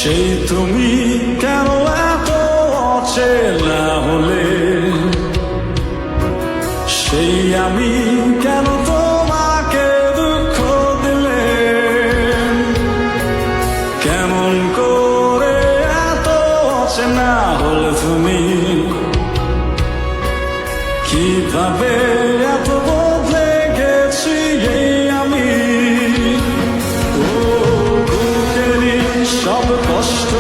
সেই তুমি কেন এত অচেনা হলে, সেই আমি কেন তোমাকে দুঃখ দিলে, কেমন করে এত অচেনা হলে তুমি, কিভাবে এত বদলে গেছি এই আমি। ও বুকেরই সব কষ্ট